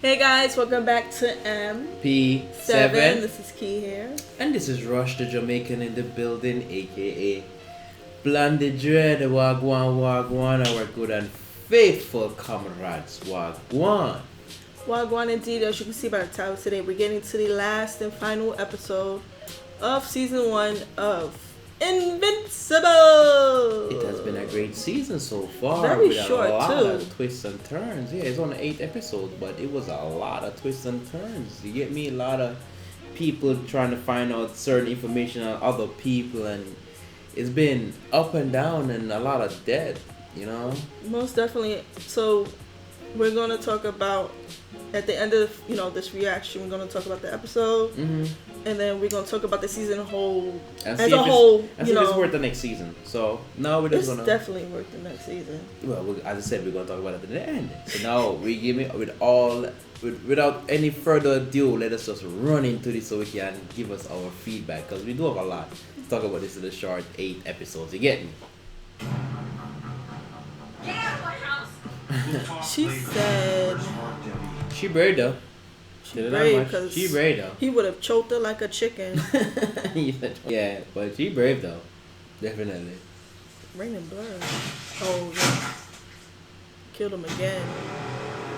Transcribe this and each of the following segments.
Hey guys, welcome back to P7. This is Key here. And this is Rush the Jamaican in the building, aka Blondie Dread, Wagwan, our good and faithful comrades, Wagwan. Wagwan indeed, as you can see by the title today, we're getting to the last and final episode of season 1 of Invincible. It has been a great season so far. Very with short, a lot too. of twists and turns. Yeah, it's only 8 episodes, but it was a lot of twists and turns. You get me? A lot of people trying to find out certain information on other people, and it's been up and down and a lot of death, you know? Most definitely. So we're going to talk about, at the end of this reaction, we're going to talk about the episode. Mm-hmm. And then we're going to talk about the season as a whole. And see if it's worth the next season. So now we're just It's definitely worth the next season. Well, as I said, we're going to talk about it at the end. So now we give it without any further ado, let us just run into this so we can give us our feedback, because we do have a lot to talk about this in the short 8 episodes. You get me? Get out of my house! She said She brave though. brave because She brave though. he would have choked her like a chicken. Yeah, but she brave though. Definitely. Raining blood. Oh yeah. Killed him again.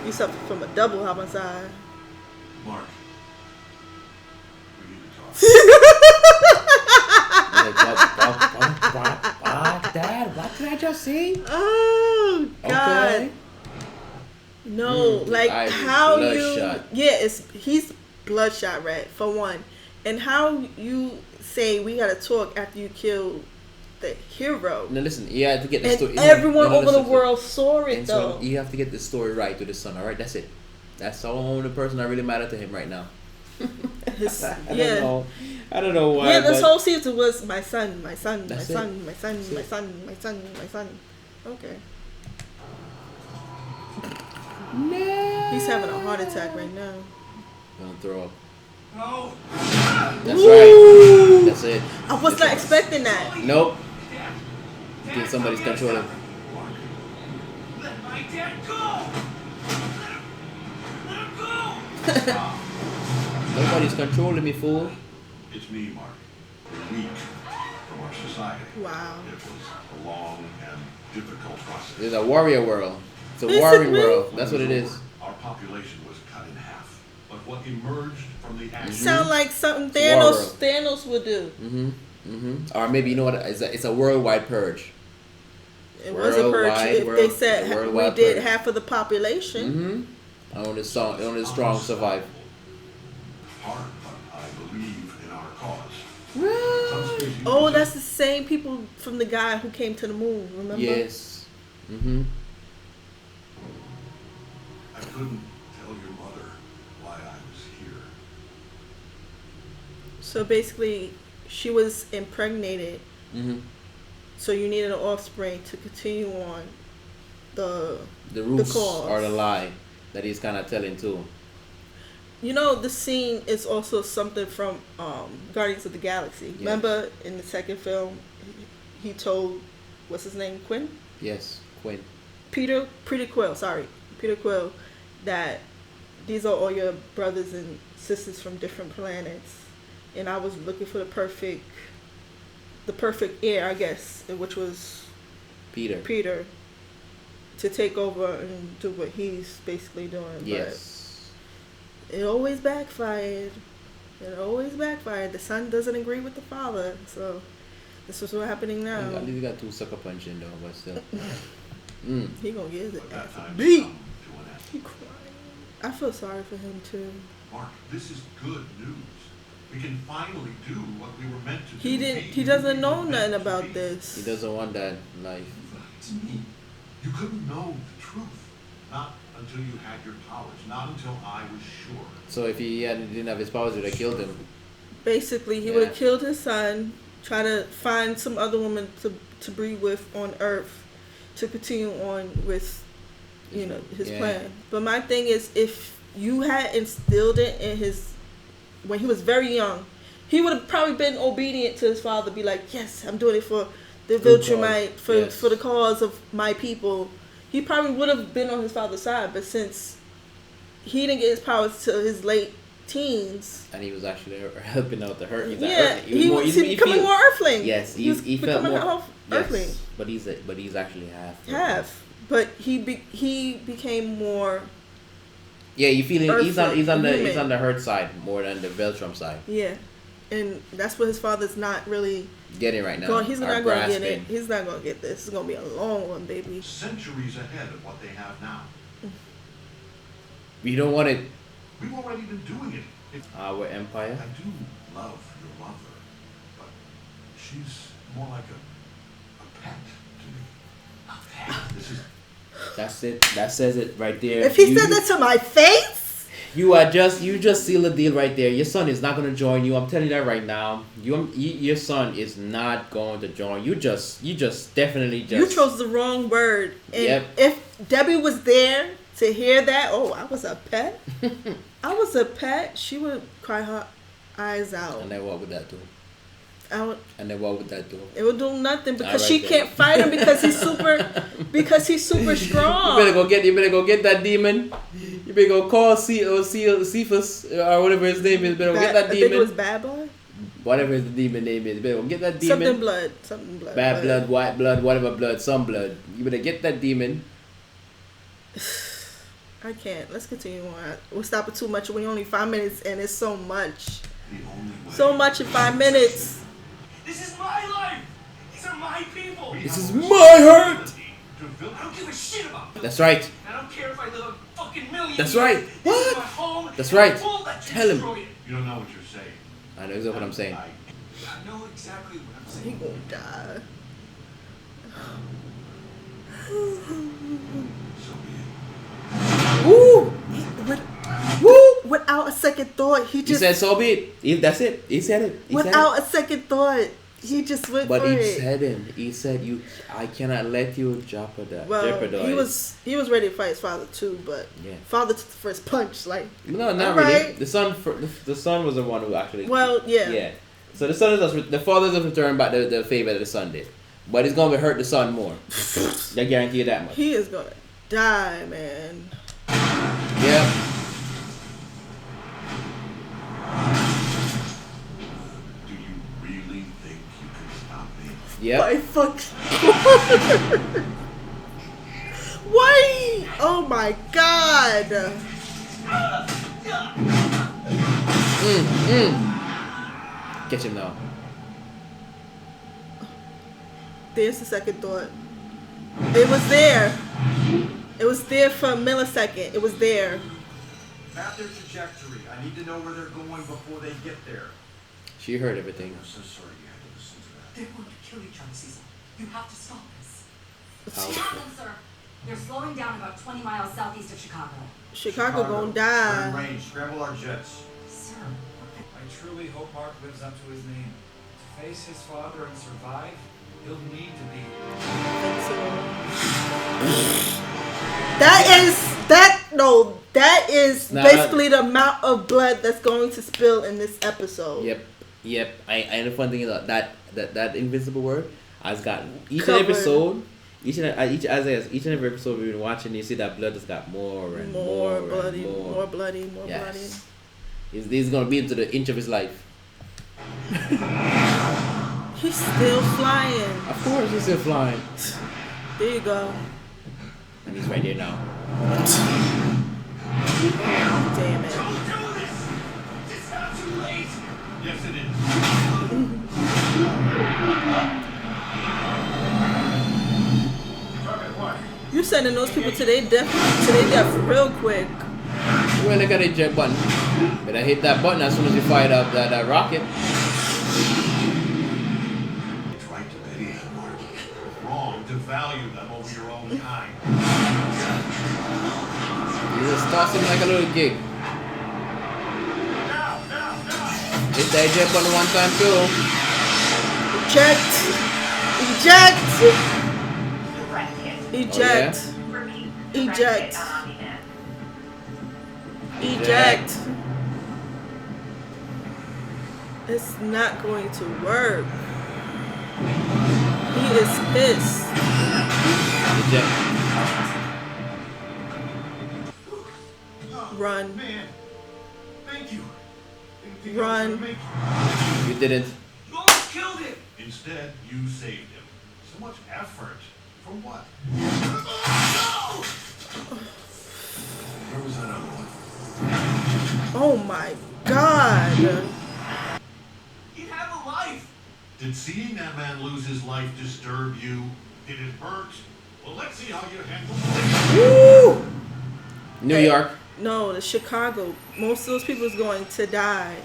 He suffered from a double homicide. Mark, we need to talk. Dad, what did I just see? Oh God. Okay. No, like I was how bloodshot. he's bloodshot, right? For one, and how you say we gotta talk after you kill the hero. Now listen, you have to get the And story. everyone over the listen. world saw it And though. so you have to get the story right with the son. All right, that's it. That's the only person that really matter to him right now. I don't know why. Yeah, this but whole season was my son, my son, my That's son, it. my son, That's my it. son, my son, my son. Okay. No. He's having a heart attack right now. Gonna throw up. No! That's Ooh. right. That's it. I was not expecting that. Nope. Dad! Think somebody's controlling. Mark, let my dad go! Let him go! Stop. Nobody's controlling me, fool. It's me, Mark. We're weak from our society. Wow. It was a long and difficult process. It's a warrior world. It's a Is it warring really? world. That's what it is. Our population was cut in half. But what emerged from the action Sound like something War world. Thanos would do. Or maybe you know what? It's a worldwide purge. It was a purge. Worldwide If they said we worldwide did purge. half of the population. Only the strong survive. hard, but I believe in our cause. Some species Oh, that's the same people from the guy who came to the moon. Remember? Yes. I couldn't tell your mother why I was here. So basically, she was impregnated. So you needed an offspring to continue on the The cause. or the lie that he's kind of telling too. You know, the scene is also something from Guardians of the Galaxy. Yes. Remember in the second film, he told, what's his name, Quinn? Yes, Quinn. Peter Quill, that these are all your brothers and sisters from different planets. And I was looking for the perfect heir, I guess, which was Peter, to take over and do what he's basically doing. Yes. But it always backfired. The son doesn't agree with the father. So this is what's happening now. At least he got 2 sucker punching though, but still. He gonna get his But that ass time beat. come to an end. He crying. I feel sorry for him too. Mark, this is good news. We can finally do what we were meant to do. He doesn't know nothing about this. He doesn't want that life. You lied to me. You couldn't know the truth. Not until you had your powers. Not until I was sure. So if he didn't have his powers, he would have killed him. Basically, he Yeah. would have killed his son, try to find some other woman to breed with on Earth, to continue on with, his Yeah. plan. But my thing is, if you had instilled it in when he was very young, he would have probably been obedient to his father. Be like, yes, I'm doing it for the Good Viltrumite, cause. for the cause of my people. He probably would have been on his father's side, but since he didn't get his powers till his late teens. And he was actually helping out the Hurt. He was becoming more Earthling. Yes, he was he felt becoming more Earthling. Yes, but he's actually half. Half, but he became more. Yeah, you feel it. He's on human. the Hurt side more than the Veltrum side. Yeah, and that's what his father's not really getting right now. He's not going to get it. He's not going to get this. It's going to be a long one, baby. Centuries ahead of what they have now. You don't want it. We've already been doing it. Our empire. I do love your mother, but she's more like a pet to me. A pet? This is... That's it. That says it right there. If he said that to my face, you just seal the deal right there. Your son is not going to join you. I'm telling you that right now. Your son is not going to join. You just definitely just. You chose the wrong word. And yep. If Debbie was there to hear that, oh, I was a pet. I was a pet. She would cry her eyes out. And then what would that do? And then what would that do? It would do nothing because she can't fight him because he's super strong. You better go get that demon. You better go call Cephas or whatever his name is. You better go get that demon. I think it was Bad Boy. Whatever his demon name is. You better go get that demon. Something blood. Bad blood, white blood, whatever blood, some blood. You better get that demon. I can't. Let's continue on. We'll stop it too much. We're only 5 minutes and it's so much. So much in 5 minutes. This is my life. These are my people. This is my Hurt. I don't give a shit about them. That's right. I don't care if I live a fucking million That's years. right. This What? is my home. That's right. I won't let you Tell him. destroy it. You don't know what you're saying. I know exactly what I'm saying. I know exactly what I'm He saying. gonna die. So be it. Woo! Without a second thought, he just. He said, "So be it." That's it. He said it. Without a second thought, he just went but for it. He said, I cannot let you jeopardize. Well, he was ready to fight his father too, but father took the first punch. Like, no, not really. The son was the one who actually. Well, yeah. Yeah. So the father doesn't return back the favor that the son did, but it's gonna hurt the son more. I guarantee you that much. He is gonna die, man. Yeah. Do you really think you can stop me? Yeah. My fuck. Why? Oh my god. Catch him now. There's the second thought. It was there. It was there for a millisecond. It was there. Map their trajectory. I need to know where they're going before they get there. She heard everything. I'm so sorry you had to listen to that. They're going to kill each other, Caesar. You have to stop this. How? Stop them, sir. They're slowing down about 20 miles southeast of Chicago. Chicago gonna We're in die. range. Scramble our jets. Sir, I truly hope Mark lives up to his name. To face his father and survive, he'll need to be. That is basically the amount of blood that's going to spill in this episode. Yep. And the fun thing is that Invincible word has got each Covered. episode. Each and every episode we've been watching, you see that blood has got more and more bloody, and more bloody. Yes. He's gonna be into the inch of his life. He's still flying. Of course, he's still flying. There you go. And he's right there now. Damn it. Don't do this! It's not too late! Yes, it is. You sending those people to their death real quick. Well, look at the jet button. Better hit that button as soon as you fire up that rocket. It's right to pity them, Mark. Wrong to value them over your own kind. You just toss him like a little gig. Now! Hit that jet button one time too. Eject. It's not going to work. He is pissed. Eject. Run. Man, thank you. Didn't think I was Run. gonna make it. You didn't. You almost killed him! Instead, you saved him. So much effort. For what? Where was that other one? Oh my God. He'd have a life! Did seeing that man lose his life disturb you? Did it hurt? Well, let's see how you handle it. Woo! New York. No, the Chicago. Most of those people is going to die.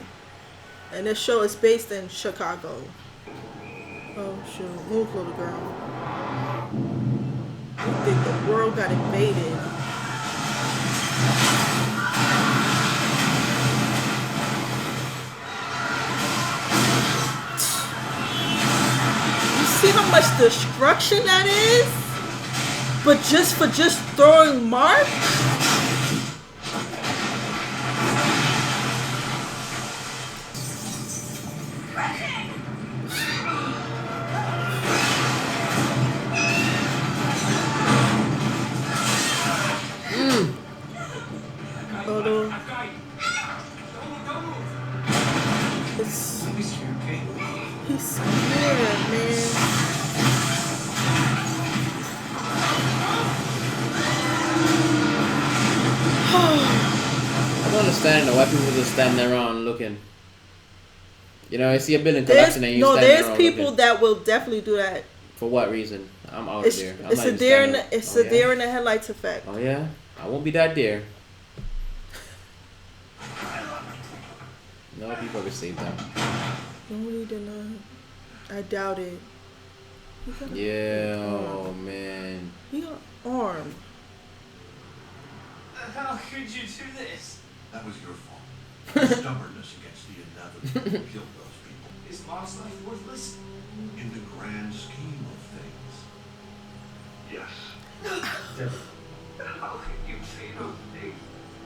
And this show is based in Chicago. Oh shoot. Move, little girl. You think the world got invaded. You see how much destruction that is? But just for throwing Mark? Although I've got you. Don't move. it's He's here, okay? he's scared, man. I don't understand why people just standing around looking. You know, I see a building collapsing and you standing There's around people looking. that will definitely do that. For what reason? I'm out It's there. I'm it's not a even deer in standing. the, it's Oh, a yeah? deer in the headlights effect. Oh yeah? I won't be that deer. No, people will save them. No, he did not. I doubt it. He got Yeah, oh man. He got arm. How could you do this? That was your fault. Your stubbornness against the inevitable killed those people. Is mom's life worthless? In the grand scheme of things. Yes. How could you say those things?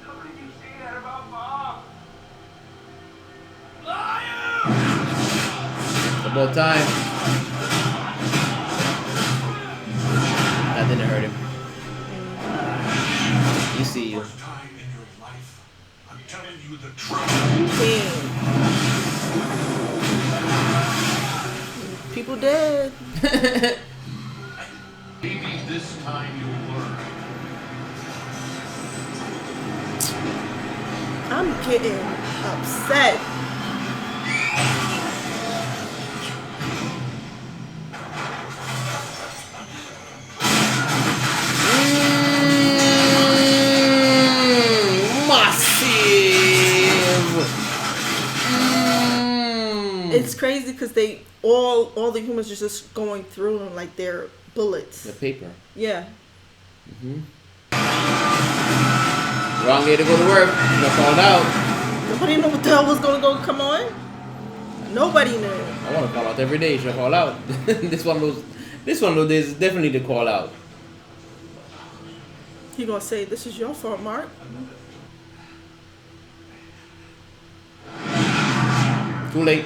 How could you say that about mom? Liar! It's about time. That didn't hurt him. You see you. First time in your life, I'm telling you the truth. Damn. People dead. Maybe this time you'll learn. I'm getting upset. It's crazy because they all the humans are just going through them like they're bullets. The paper. Yeah. Wrong day to go to work. Got called out. Nobody knew what the hell was gonna come on. Nobody knew. I want to call out every day. Should I call out? This one of those days is definitely the call out. He gonna say this is your fault, Mark. Too late.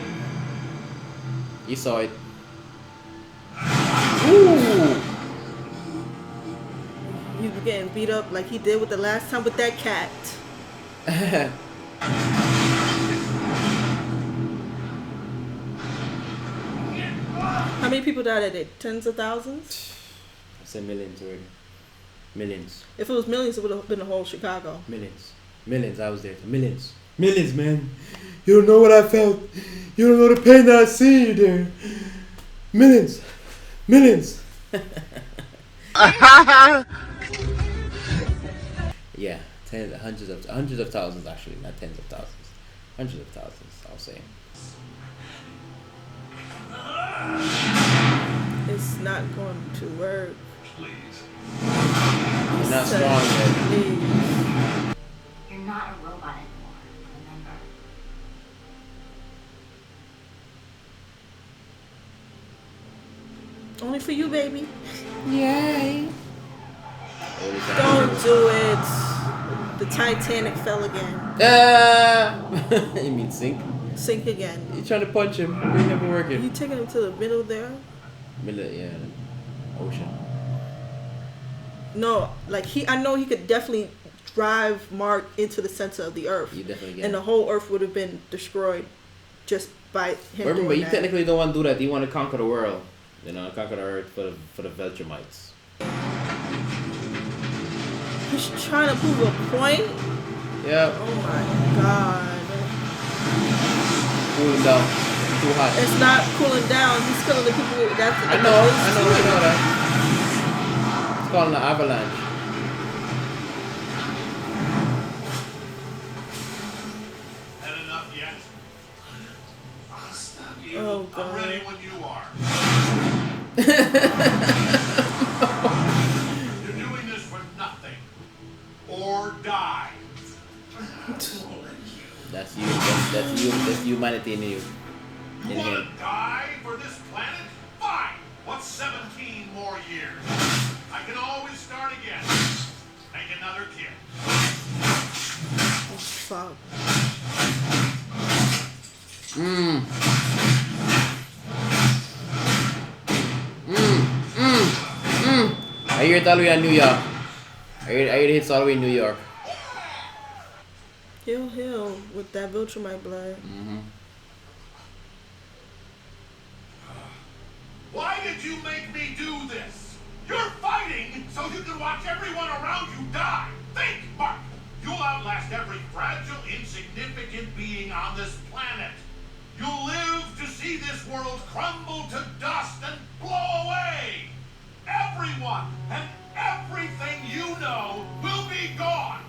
You saw it. Ooh. He was getting beat up like he did with the last time with that cat. How many people died at it? Tens of thousands? I said millions already. Millions. If it was millions, it would have been the whole Chicago. Millions. Millions. I was there. Millions. Millions, man. You don't know what I felt. You don't know the pain that I see you there. Millions. Millions. Yeah. Hundreds of thousands actually, not tens of thousands. Hundreds of thousands, I'll say. It's not going to work. Please. You're not strong yet. Please. You're not a robot anymore, remember? Only for you, baby. Yay. Don't do it. The Titanic fell again. You mean sink? Sink again. You trying to punch him? It never You working. taking him to the middle there? Middle, yeah, ocean. No, like I know he could definitely drive Mark into the center of the earth. You definitely get And the whole earth would have been destroyed just by him Remember, doing you that. technically don't want to do that. You want to conquer the world. You know, conquer the earth for the Veltramites. He's trying to prove a point? Yeah. Oh my god. Cooling down. Too hot. It's not cooling down. He's killing the people. That's I know that. It's called an avalanche. Had enough yet? I'll stop you. Oh, I'm God. ready when you are. You're doing this for nothing. Or die. That's you. That's you. That's humanity in you. You In want him. to die for this planet? Fine. What's 17 more years? I can always start again. Make another kid. fuck. I hear it all the way in New York. I hear it hits all the way in New York. Heal with that Viltrumite blood. Why did you make me do this? You're fighting so you can watch everyone around you die. Think, Mark. You'll outlast every fragile, insignificant being on this planet. You'll live to see this world crumble to dust and blow away. Everyone and everything you know will be gone.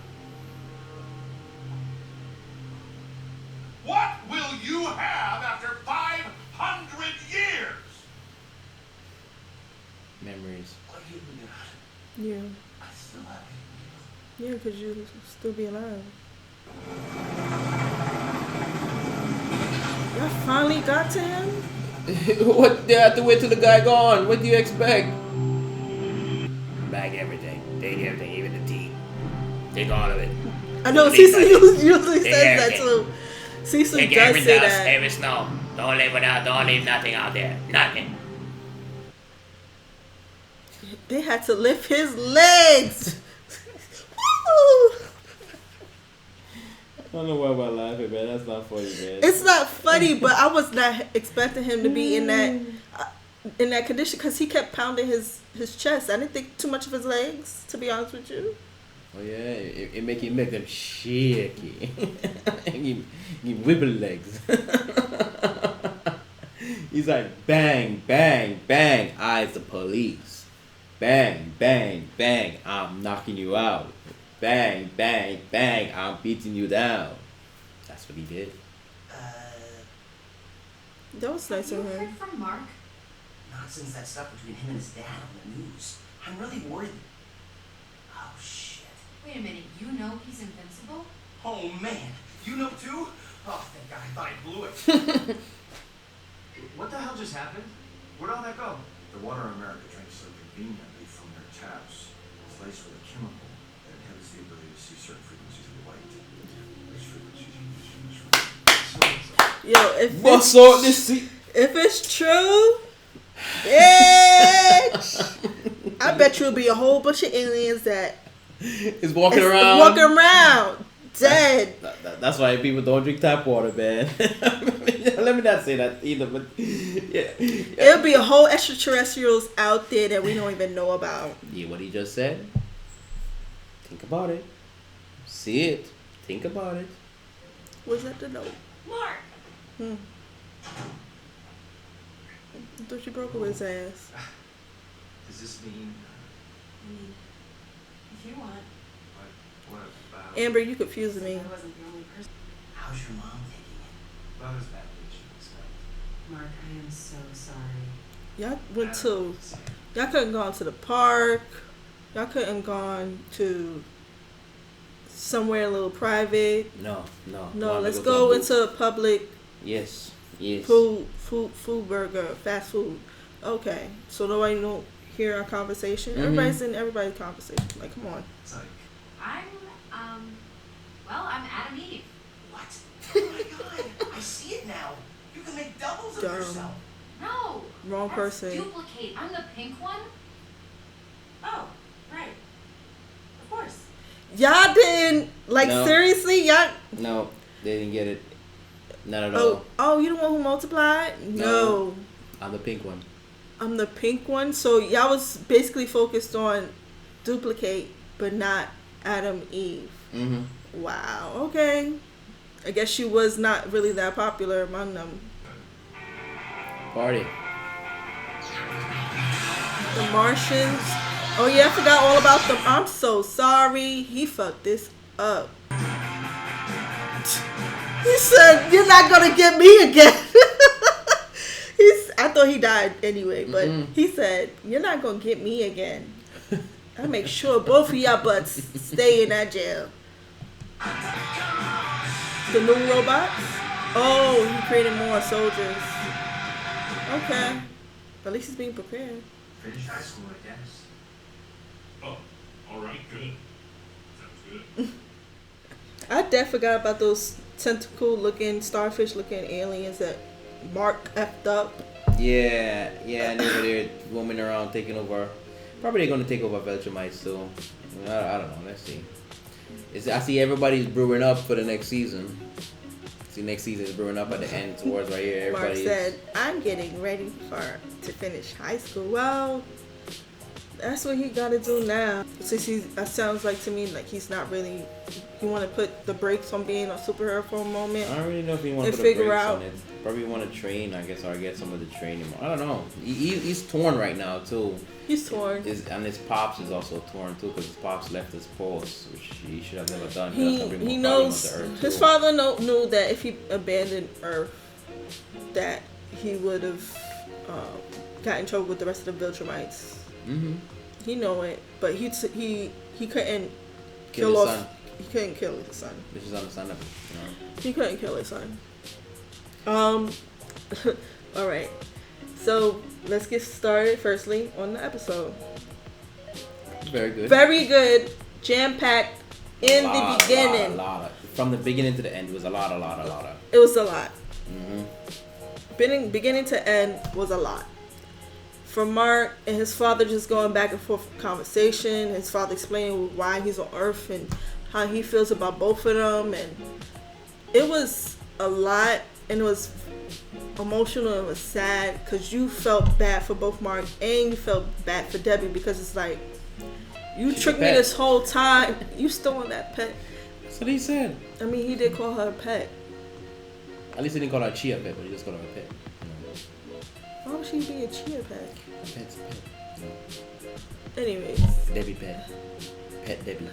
What will you have after 500 years? Memories. Yeah. Yeah, because you still be alive. Y'all finally got to him? What? They have to wait till the guy gone. What do you expect? Bag everything. Take everything, even the tea. Take all of it. I know Don't leave Cecil nothing. usually Take says that everything. too. Cecil Take does every say dust, that. every snow. Don't leave nothing out there. Nothing. They had to lift his legs. Woo! I don't know why we're laughing, man. That's not funny, man. It's not funny, but I was not expecting him to be in that condition because he kept pounding his chest. I didn't think too much of his legs, to be honest with you. Oh yeah, it make them shaky. he wibble legs. He's like bang, bang, bang. I's the police. Bang, bang, bang. I'm knocking you out. Bang, bang, bang. I'm beating you down. That's what he did. That was nice Have of you him. heard from Mark? Not since that stuff between him and his dad on the news. I'm really worried. Oh, shit. Wait a minute, you know he's invincible? Oh, man. You know, too? Oh, thank God. I thought I blew it. What the hell just happened? Where'd all that go? The water America drinks so conveniently from their taps is laced with a chemical that inhibits the ability to see certain frequencies of light. These frequencies are used in this room. Yo, What's all this? if it's true, bitch, I bet you'll be a whole bunch of aliens that He's walking is around. walking around dead. That's why people don't drink tap water, man. Let me not say that either, but yeah. There'll be a whole extraterrestrials out there that we don't even know about. Yeah, what he just said. Think about it. See it. Think about it. Was that the note? Mark! I thought you broke his ass. Does this mean I mean, if you want. what about? Amber, you confusing me. I wasn't the only person. How's your mom taking it? About as badly as you expect. Mark, I am so sorry. Y'all went to. Y'all couldn't go to the park. Y'all couldn't gone to somewhere a little private. No. No, Wanna let's to go a into a public Yes. food burger, fast food. Okay, so nobody don't hear our conversation. Everybody's in everybody's conversation. Like, come on. It's like, I'm Adam Eve. What? Oh, my God. I see it now. You can make doubles of Dumb. yourself. No! Wrong That's person. Duplicate. I'm the pink one. Oh, right. Of course. Y'all didn't No. seriously, y'all. No, they didn't get it. Not at all. Oh, you the one who multiplied? No. I'm the pink one. I'm the pink one. So y'all was basically focused on duplicate, but not Adam Eve. Mm-hmm. Wow. Okay. I guess she was not really that popular among them. Party. The Martians. Oh yeah, I forgot all about them. I'm so sorry. He fucked this up. He said, "You're not gonna get me again." I thought he died anyway, but he said, "You're not gonna get me again." I make sure both of y'all butts stay in that jail. The new robots? Oh, he created more soldiers. Okay. At least he's being prepared. Finish high school, I guess. Oh, all right, good. Sounds good. I definitely forgot about those tentacle-looking, starfish-looking aliens that Mark effed up. Yeah, and they were there roaming around taking over. Probably they're going to take over Veltramites too. I don't know. Let's see. I see everybody's brewing up for the next season. See, next season is brewing up at the end towards right here. Mark said, "I'm getting ready to finish high school." Well, that's what he got to do now. Since that sounds like to me like he's not really. You want to put the brakes on being a superhero for a moment. I don't really know if he wants to put the brakes on it. Probably want to train, I guess, or get someone to train him. I don't know. He's torn right now too. He's torn. And his pops is also torn too, because his pops left his post, which he should have never done. He knows his father knew that if he abandoned Earth, that he would have got in trouble with the rest of the Viltrumites. Mm-hmm. He know it, but he couldn't Kill his son. He couldn't kill his son. Which is understandable. He couldn't kill his son. All right. So let's get started. Firstly, on the episode. Very good. Very good. Jam-packed in the beginning. From the beginning to the end, it was a lot. It was a lot. Mm-hmm. Beginning to end was a lot. For Mark and his father just going back and forth conversation. His father explaining why he's on Earth and how he feels about both of them. And it was a lot. And it was emotional. It was sad because you felt bad for both Mark and you felt bad for Debbie, because it's like, you tricked me this whole time. You stole that pet. That's what he said. I mean, he did call her a pet. At least he didn't call her a chia pet, but he just called her a pet. Why would she be a chia pet? Pet's a pet. Anyways. Debbie pet. Pet Debbie.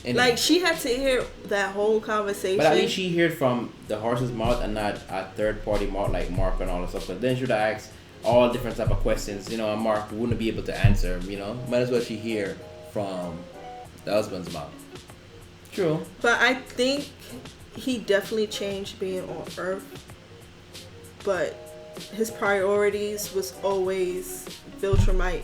Anyway. Like, she had to hear that whole conversation. But at least she heard from the horse's mouth and not a third party mouth like Mark and all that stuff. But then she would have asked all different type of questions, and Mark wouldn't be able to answer, Might as well she hear from the husband's mouth. True. But I think he definitely changed being on Earth. But his priorities was always Viltrumite.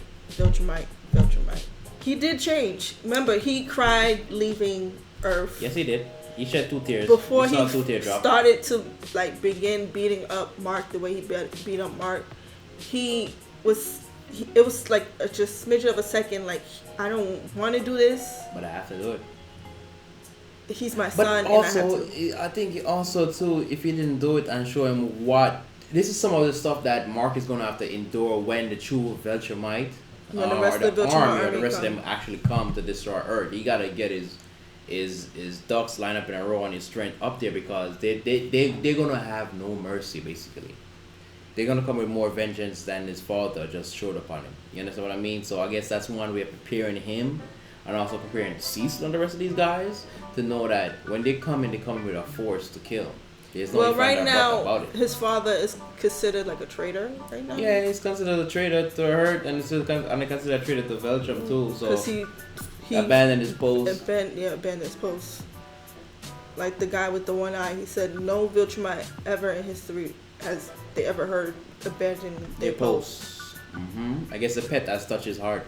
He did change. Remember, he cried leaving Earth. Yes, he did. He shed 2 tears. Before he started to begin beating up Mark the way he beat up Mark. It was like just a smidge of a second. Like, I don't want to do this, but I have to do it. He's my but son. Also, and I think also too, if you didn't do it and show him what. This is some of the stuff that Mark is going to have to endure when the true Viltrumite when the rest of the army or the rest of them actually come to destroy Earth. He got to get his ducks lined up in a row and his strength up there, because they're going to have no mercy, basically. They're going to come with more vengeance than his father just showed upon him. You understand what I mean? So I guess that's one way of preparing him, and also preparing Cecil and the rest of these guys to know that when they come in with a force to kill. Well, right now, his father is considered like a traitor right now. Yeah, he's considered a traitor to Earth, and he's considered a traitor to Veltrum too. So because he abandoned his post. Abandoned his post. Like the guy with the one eye, he said no Viltrumite ever in history has they ever heard abandon their post. I guess the pet has touched his heart,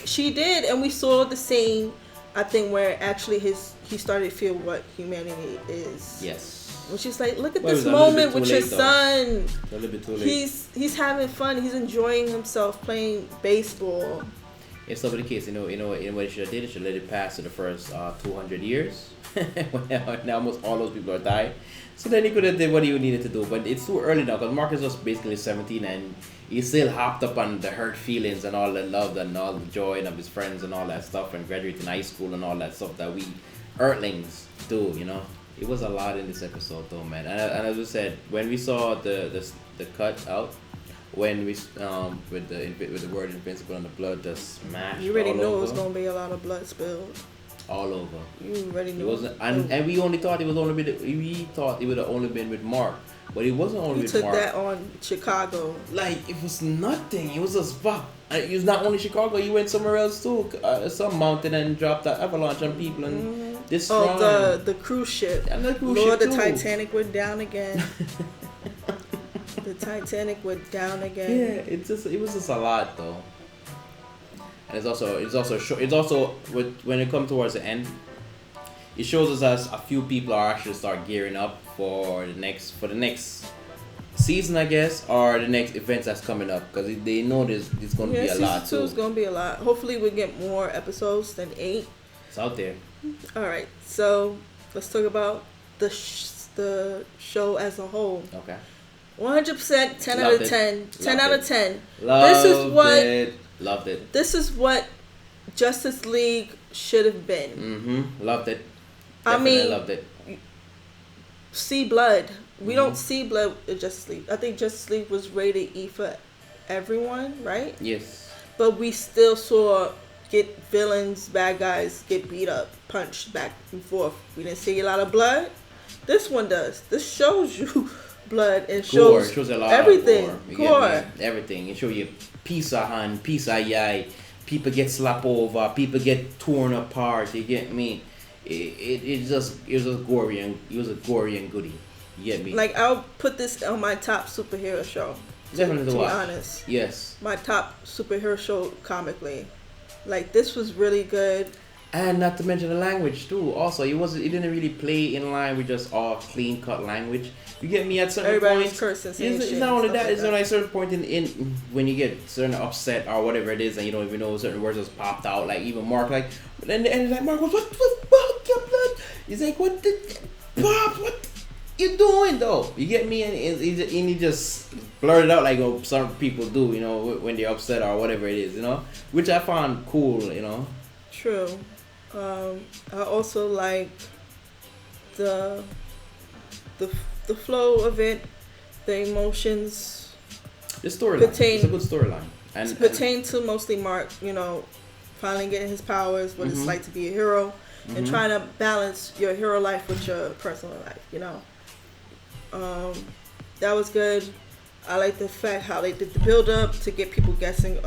She did, and we saw the scene, I think, where actually he started to feel what humanity is. Yes. Which is like, look at this moment with your son. A little bit too late. He's having fun. He's enjoying himself playing baseball. if so be the case, what they should have did, it should let it pass to the first 200 years. when now almost all those people are died. So then he could have did what he needed to do, but it's too early now because Marcus was basically 17 and he's still hopped up on the hurt feelings and all the love and all the joy and of his friends and all that stuff and graduating high school and all that stuff that we Earthlings do, It was a lot in this episode though, man. And as I said, when we saw the cut out, when we with the word Invincible and the blood just smashed. You already all knew over. it was gonna be a lot of blood spilled. All over. You already knew. It wasn't, and we only thought it was only we thought it would have only been with Mark, but it wasn't only You with took Mark. that on Chicago. Like it was nothing. It was just fuck. It was not only Chicago. You went somewhere else too. Some mountain and dropped that avalanche on people and this. Oh, the cruise ship. And the cruise Lord, ship the too. Titanic went down again. The Titanic went down again. Yeah, it was just a lot though. And it's also when it comes towards the end, it shows us as a few people are actually start gearing up for the next season, I guess, or the next events that's coming up because they know there's going to be a lot season 2 is going to be a lot. Hopefully we get more episodes than 8. It's out there. All right, so let's talk about the show as a whole. Okay. 100%, 10 out of 10. 10 out of 10. Loved it. This is what Justice League should have been. Mm-hmm. Loved it. Definitely loved it. See blood. We don't see blood in Justice League. I think Justice League was rated E for everyone, right? Yes. But we still saw villains, bad guys get beat up, punched back and forth. We didn't see a lot of blood. This one does. This shows you blood and shows, it shows a lot everything. Of gore. Everything. It shows you piece of hand, piece of eye. People get slapped over. People get torn apart. You get me? It was a gory and goody. You get me? Like I'll put this on my top superhero show. Definitely to be honest. Yes. My top superhero show comically. Like this was really good. And not to mention the language too. Also, it didn't really play in line with just all clean cut language. You get me at certain Everybody's points. cursing. It's not only that. It's only a certain point in when you get certain upset or whatever it is, and you don't even know certain words just popped out. Like even Mark, like, and it's like Mark goes, what your blood? He's like, what you doing though? You get me? And he just blurted out like some people do, when they're upset or whatever it is, which I found cool, True. I also like the flow of it, the emotions. The storyline. It's a good storyline. And pertain to mostly Mark, finally getting his powers, what it's like to be a hero, and trying to balance your hero life with your personal life, that was good. I like the fact how they did the build up to get people guessing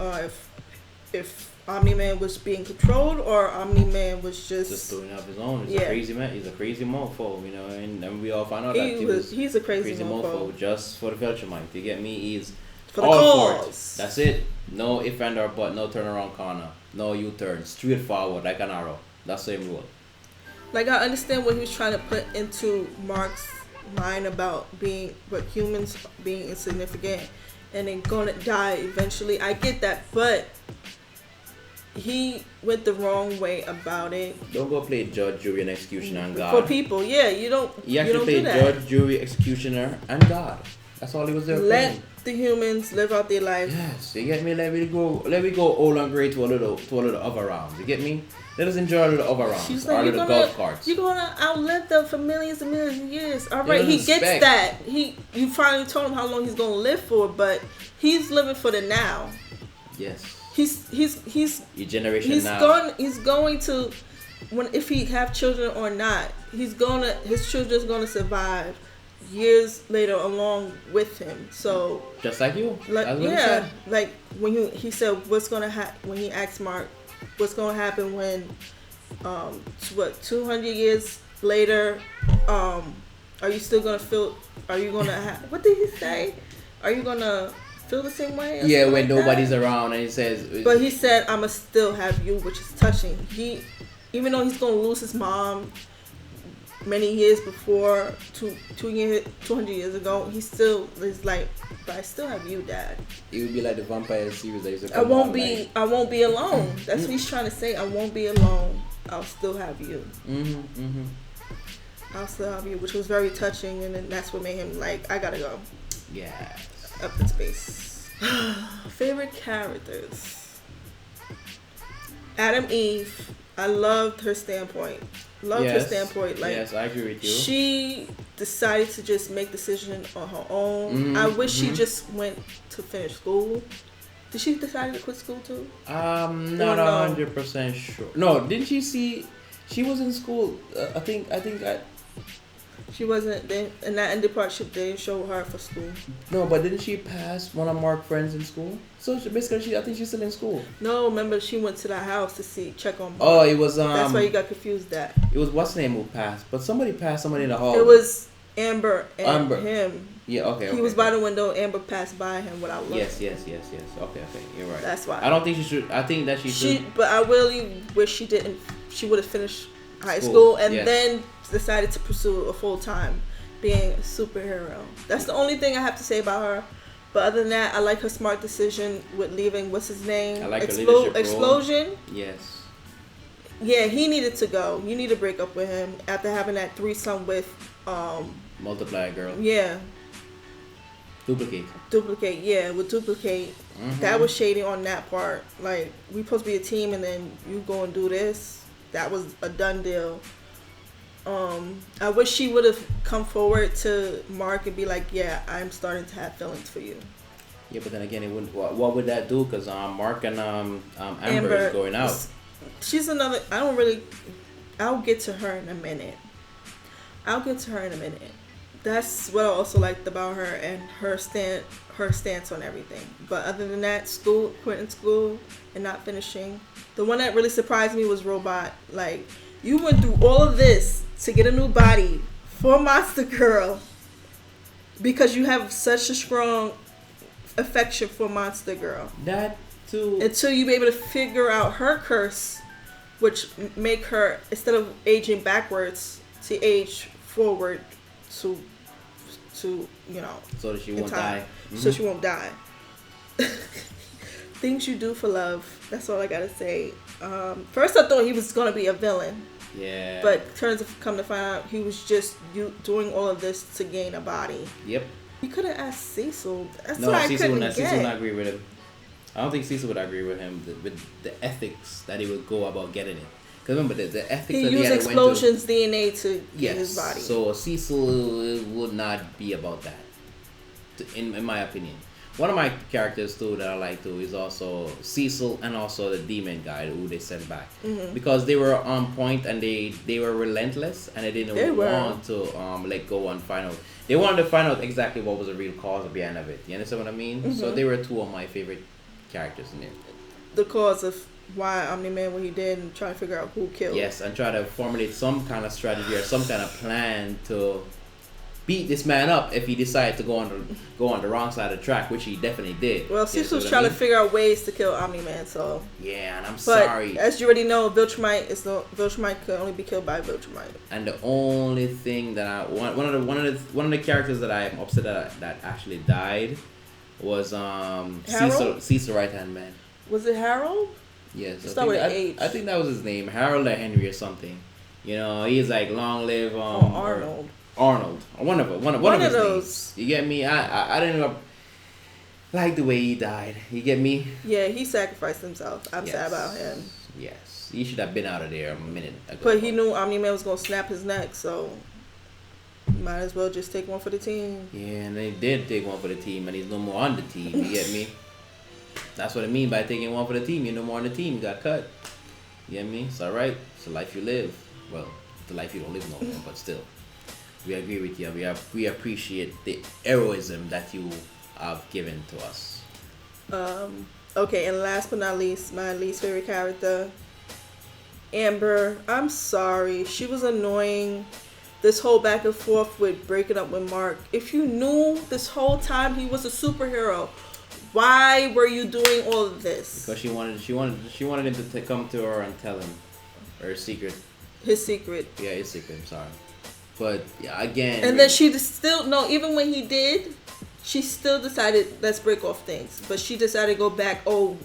if Omni-Man was being controlled or Omni-Man was just doing it of his own. He's a crazy man. He's a crazy mofo, and we all found out that he's a crazy mofo just for the Vegemite. You get me? He's for the cause. That's it. No if and or but. No turn around corner. No U-turn. Straight forward like an arrow. That's the same rule. Like I understand what he was trying to put into Mark's mind about humans being insignificant and then gonna die eventually. I get that, but he went the wrong way about it. Don't go play judge, jury, and executioner and God. For people, you don't. You actually play judge, jury, executioner, and God. That's all he was there. Let the humans live out their life. Yes, you get me. Let me go old and grey to a little other rounds. You get me? Let us enjoy a little other rounds. Like, or little golf carts. You're gonna outlive them for millions and millions of years. All right, he gets that. You finally told him how long he's gonna live for, but he's living for the now. Yes. He's your generation now. He's going to if he have children or not, his children's gonna survive years later along with him. So just like you. Like when he said what's gonna happen when he asked Mark what's gonna happen when 200 years later are you still gonna feel what did he say? Are you gonna feel the same way? Yeah, when nobody's around, and he says. But he said, "I'ma still have you," which is touching. Even though he's gonna lose his mom, many years before, 200 years ago, he still is like, but I still have you, Dad. It would be like the vampire series that used to I come won't on, be. like, I won't be alone. That's what he's trying to say. I won't be alone. I'll still have you. I'll still have you, which was very touching, and then that's what made him like, I gotta go. Yeah. Up in space. Favorite characters. Adam Eve. I loved her standpoint. Her standpoint. Like, yes, I agree with you. She decided to just make decision on her own. I wish she just went to finish school. Did she decide to quit school too? Not 100% sure. No, didn't she see? She was in school. I think. She wasn't. In that ended part, they didn't show her for school. No, but didn't she pass one of Mark's friends in school? So basically, I think she's still in school. No, remember she went to the house to check on Mark. Oh, it was That's why you got confused. That it was what's name who passed, but somebody passed somebody in the hall. it was Amber and him. Yeah, okay. He was by the window. Amber passed by him without looking. Yes. Okay, you're right. That's why. I don't think she should. I think that she should. But I really wish she didn't. She would have finished high school and then decided to pursue a full time being a superhero. That's the only thing I have to say about her. But other than that, I like her smart decision with leaving. What's his name? I like her leadership Explosion. Role. Yes. Yeah, he needed to go. You need to break up with him after having that threesome with Multiply girl. Yeah. Duplicate. Yeah, with Duplicate. That was shady on that part. Like, we supposed to be a team and then you go and do this. That was a done deal. I wish she would have come forward to Mark and be like, yeah, I'm starting to have feelings for you. Yeah, but then again, it wouldn't. What would that do? Because Mark and Amber is going out. She's another. I'll get to her in a minute. That's what I also liked about her and her stance on everything. But other than that, quitting school and not finishing. The one that really surprised me was Robot. Like, you went through all of this to get a new body for Monster Girl because you have such a strong affection for Monster Girl. That too. Until you be able to figure out her curse, which make her, instead of aging backwards, to age forward to you know. So that she won't die. So she won't die. Things you do for love. That's all I gotta say. First I thought he was gonna be a villain. Yeah. But come to find out, he was just doing all of this to gain a body. Yep. You could have asked Cecil. That's no, what I Cecil couldn't get. get. Cecil would not agree with him. I don't think Cecil would agree with him with the ethics that he would go about getting it. Because remember, the ethics he that used he had Explosion's DNA to get his body. So Cecil would not be about that, in my opinion. One of my characters too that I like too is also Cecil and also the demon guy who they sent back because they were on point and they were relentless and they didn't want to let go and find out. They wanted to find out exactly what was the real cause behind of it. You understand what I mean? So they were two of my favorite characters in there. The cause of why Omni-Man what he did and try to figure out who killed. Yes, and try to formulate some kind of strategy or some kind of plan to beat this man up if he decided to go on the wrong side of the track, which he definitely did. Well, Cecil's trying to figure out ways to kill Omni-Man, so. Yeah, and but sorry. As you already know, Viltrumite could only be killed by Viltrumite. And the only thing that I want, one of the characters that I'm upset that actually died was Cecil right hand man. Was it Harold? Yes. I think that was his name, Harold or Henry or something. You know, he's like long live Arnold. One of his names. You get me? I didn't like the way he died. You get me? Yeah, he sacrificed himself. I'm sad about him. Yes, he should have been out of there a minute ago. But he knew Omni-Man was gonna snap his neck, so might as well just take one for the team. Yeah, and they did take one for the team, and he's no more on the team. You get me? That's what I mean by taking one for the team. You're no more on the team. You got cut. You get me? It's alright. It's the life you live. Well, it's the life you don't live no more, but still. We agree with you. We appreciate the heroism that you have given to us. Okay, and last but not least, my least favorite character, Amber. I'm sorry. She was annoying. This whole back and forth with breaking up with Mark. If you knew this whole time he was a superhero, why were you doing all of this? Because she wanted him to come to her and tell him her secret. His secret. Yeah, his secret. I'm sorry. But yeah, again, And then she still no. Even when he did, she still decided let's break off things. But she decided to go back over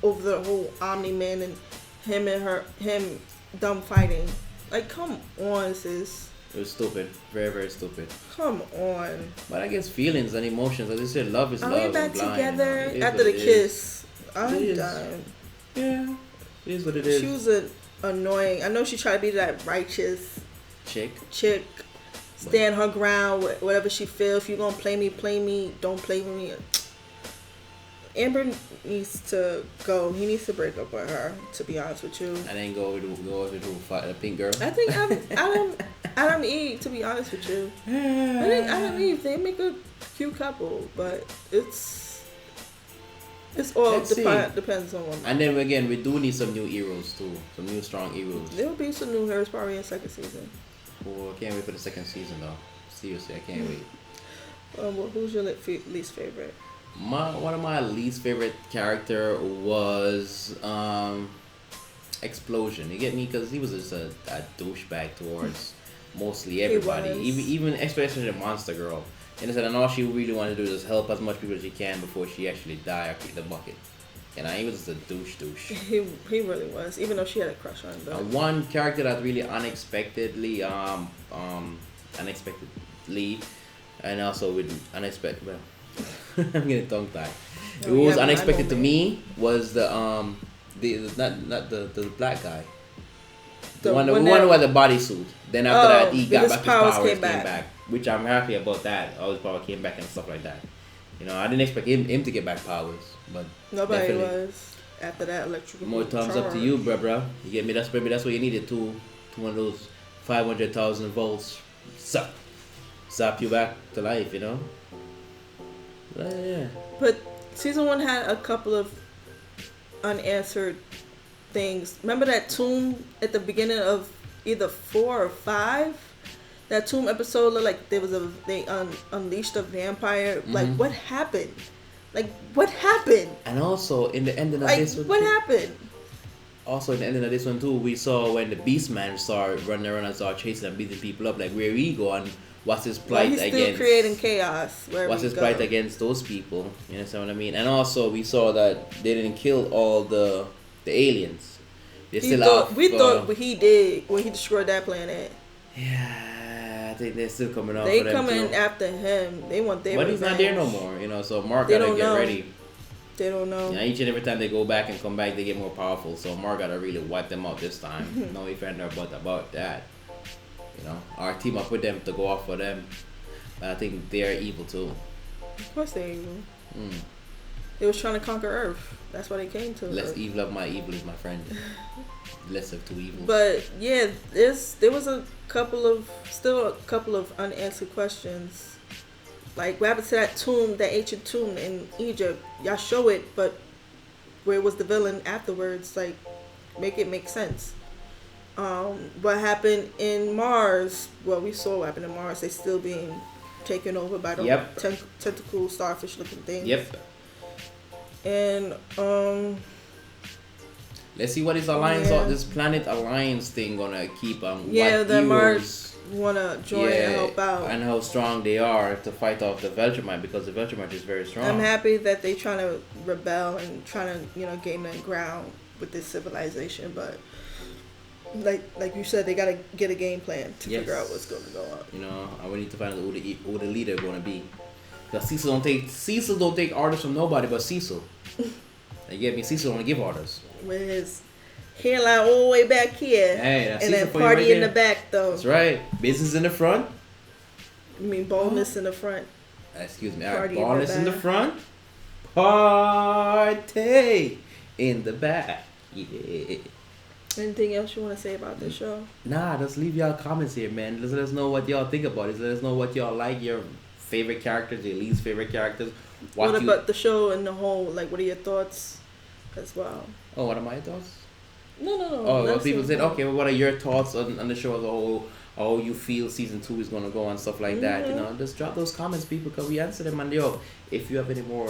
the whole Omni Man and him dumb fighting. Like, come on, sis. it was stupid, very very stupid. Come on. But I guess feelings and emotions, as I said, love is Are love. we back and blind, together it is after what the it is. kiss? It I'm is. done. Yeah, it is what it is. She was annoying. I know she tried to be that righteous Chick. stand her ground, whatever she feels. If you're gonna play me, don't play with me. Amber needs to go. He needs to break up with her, to be honest with you. I didn't go over to fight the pink girl. I think Adam Eve, to be honest with you. I think Adam Eve, they make a cute couple, but it's all Let's see. depends on one. And then again, we do need some new heroes too, some new strong heroes. There'll be some new heroes probably in second season. Oh, I can't wait for the second season though. Seriously, I can't wait. Well, who's your least favorite? One of my least favorite character was Explosion. You get me? Because he was just a douchebag towards mostly everybody, was. even especially the monster girl. And I know she really wanted to do is help as much people as she can before she actually die or kick the bucket. And he was just a douche. He really was, even though she had a crush on him. But One character that really unexpectedly, and also with unexpected. Well, I'm getting tongue tied. Oh, It was yeah, unexpected to man. me was the not the black guy. The The one one who that- had the bodysuit. Then after that, he got his back his powers powers, came back. which I'm happy about that. All his power came back and stuff like that. You know, I didn't expect him to get back powers, but nobody definitely. was after that electrical. More thumbs up to you, bruh. You get me? That's what you needed. Two one of those 500,000 volts. Zap you back to life. You know. But, yeah. But season 1 had a couple of unanswered things. Remember that tomb at the beginning of either 4 or 5? That tomb episode looked like they unleashed a vampire. Like, what happened? And also in the ending of Like, this one, what too- happened? Also in the ending of this one too, we saw when the Beastman started running around and started chasing and beating people up. Like, where we go and what's his Well, plight he's still against? creating chaos. What's his plight against those people? You understand what I mean? And also we saw that they didn't kill all the aliens. They still have. We thought what he did when he destroyed that planet. Yeah, I think they're still coming out. They for them coming too. after him. They want their But he's not there no revenge. more. You know, so Mark They gotta don't get know. ready. They don't know. Yeah, each and every time they go back and come back, they get more powerful. So Mark gotta really wipe them out this time. No ifs and about that. You know, our team up with them to go off for them. But I think they're evil too. Of course they evil. Mm. They was trying to conquer Earth. That's why they came to Less Earth. evil of my evil is my friend. Less of two evils. But yeah, there was still a couple of unanswered questions. Like, what happened to that tomb, that ancient tomb in Egypt? Y'all show it, but where was the villain afterwards? Like, make it make sense. What happened in Mars? Well, we saw what happened in Mars. They still being taken over by the Yep. tentacle starfish looking things. Yep. And Let's see what this alliance, Yeah. this planet alliance thing gonna keep. yeah, what the Mars heroes- wanna join and help out. and how strong they are to fight off the Veltramite, because the Veltramite is very strong. I'm happy that they trying to rebel and trying to gain the ground with this civilization, but like you said, they gotta get a game plan to figure out what's going to go on. You know, and we need to find out who the leader gonna be. Because Cecil don't take orders from nobody but Cecil. You get me? Cecil don't give orders. With his hairline all the way back here, Hey, that's and Cecil then for you party right in the there. back though. That's right. Business in the front. You mean boldness in the front? Excuse me. All right, Party in the ballness in the back. front. Party in the back. Yeah. Anything else you want to say about this show? Nah, just leave y'all comments here, man. Just let us know what y'all think about it. Let us know what y'all like, your favorite characters, your least favorite characters. What about the show and the whole? Like, what are your thoughts as well? Oh, what are my thoughts? No. Oh, well, that's people it. said, okay, well, what are your thoughts on the show as a whole? How you feel season 2 is going to go and stuff like that. You know, just drop those comments, people, because we answer them. And yo, if you have any more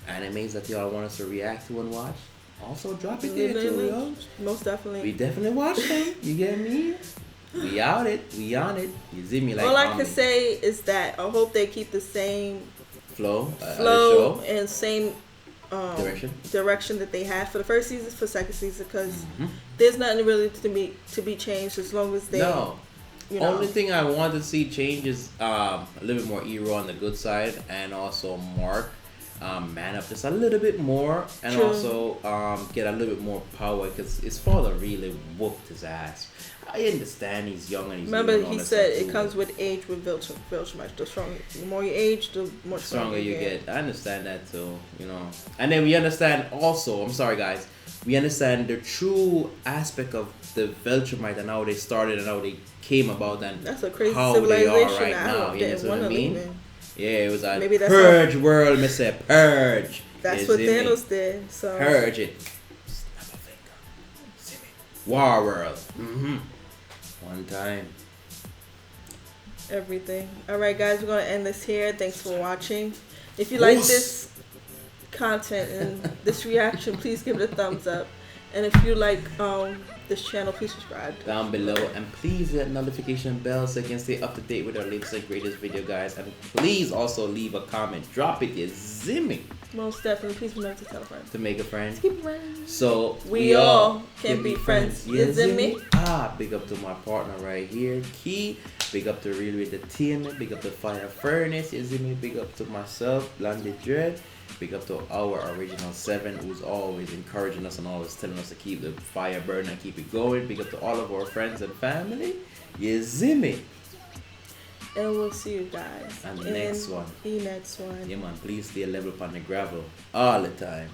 animes that y'all want us to react to and watch, also drop it there too, yo. Most definitely. We definitely watch them. You get me? We out it. We on it. You see me like All I can say is that I hope they keep the same flow flow and same direction that they had for the first season, for second season, because Mm-hmm. there's nothing really to be changed as long as they. No. You know. Only thing I want to see change is a little bit more Ero on the good side, and also Mark man up just a little bit more, and True. also get a little bit more power, because his father really whooped his ass. I understand he's young and he's Remember, doing all he that said stuff it too, comes with age with Viltrumite. The more you age, the more stronger you get. I understand that too, you know. And then we understand also, I'm sorry guys, we understand the true aspect of the Viltrumite and how they started and how they came about, and That's a crazy how they civilization. are right I now. don't You know what I mean? Yeah, it was a Maybe that's purge world, me say purge. That's You what see me? Thanos did. So Purge it. Snap a finger. See me? War world. One time. everything. All right, guys, we're gonna end this here. Thanks for watching. If you like this content and this reaction, please give it a thumbs up. And if you like this channel, please subscribe Down below, and please hit that notification bell so you can stay up to date with our latest and greatest video, guys. And please also leave a comment. Drop it, you ZIMI, Most definitely. Please remember to tell a friend. to make a friend. Keep friends. So We all can be friends. You You ZIMI? ZIMI? Big up to my partner right here, Key. Big up to Real Entertainment. Big up to Fire Furnace. You ZIMI? Big up to myself, Blondie Dread. Big up to our original 7, who's always encouraging us and always telling us to keep the fire burning and keep it going. Big up to all of our friends and family. You ZIMI? And we'll see you guys And the in next one. the next one. Yeah man, please stay level upon the gravel all the time.